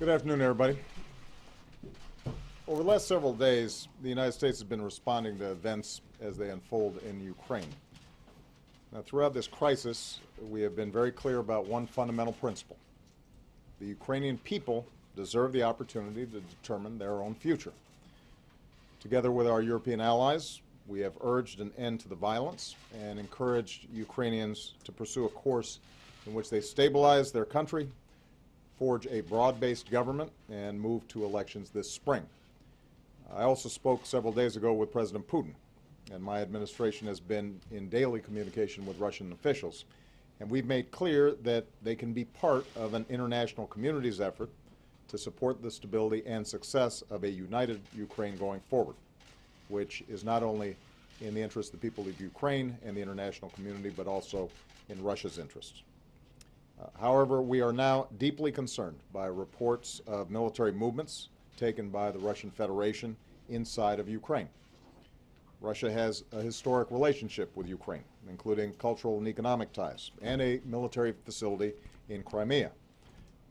Good afternoon, everybody. Over the last several days, the United States has been responding to events as they unfold in Ukraine. Now, throughout this crisis, we have been very clear about one fundamental principle. The Ukrainian people deserve the opportunity to determine their own future. Together with our European allies, we have urged an end to the violence and encouraged Ukrainians to pursue a course in which they stabilize their country, forge a broad-based government, and move to elections this spring. I also spoke several days ago with President Putin, and my administration has been in daily communication with Russian officials, and we've made clear that they can be part of an international community's effort to support the stability and success of a united Ukraine going forward, which is not only in the interest of the people of Ukraine and the international community, but also in Russia's interests. However, we are now deeply concerned by reports of military movements taken by the Russian Federation inside of Ukraine. Russia has a historic relationship with Ukraine, including cultural and economic ties, and a military facility in Crimea.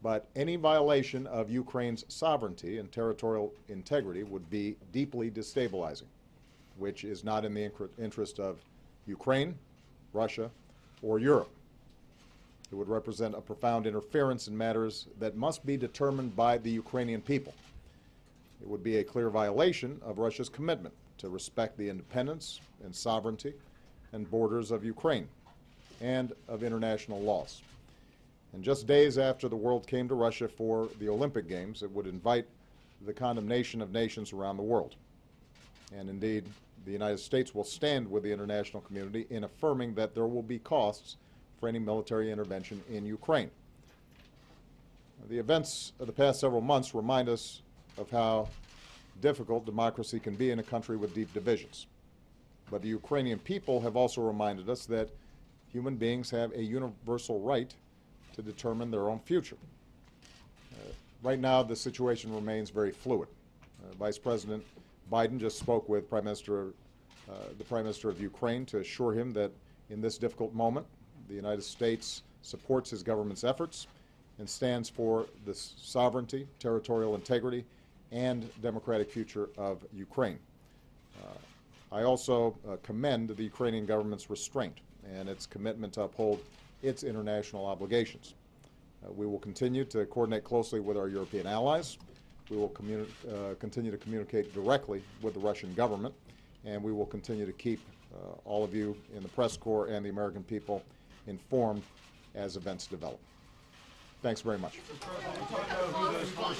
But any violation of Ukraine's sovereignty and territorial integrity would be deeply destabilizing, which is not in the interest of Ukraine, Russia, or Europe. It would represent a profound interference in matters that must be determined by the Ukrainian people. It would be a clear violation of Russia's commitment to respect the independence and sovereignty and borders of Ukraine and of international laws. And just days after the world came to Russia for the Olympic Games, it would invite the condemnation of nations around the world. And indeed, the United States will stand with the international community in affirming that there will be costs for any military intervention in Ukraine. The events of the past several months remind us of how difficult democracy can be in a country with deep divisions. But the Ukrainian people have also reminded us that human beings have a universal right to determine their own future. Right now, the situation remains very fluid. Vice President Biden just spoke with the Prime Minister of Ukraine to assure him that in this difficult moment, the United States supports his government's efforts and stands for the sovereignty, territorial integrity, and democratic future of Ukraine. I also commend the Ukrainian government's restraint and its commitment to uphold its international obligations. We will continue to coordinate closely with our European allies. We will continue to communicate directly with the Russian government, and we will continue to keep all of you in the press corps and the American people informed as events develop. Thanks very much.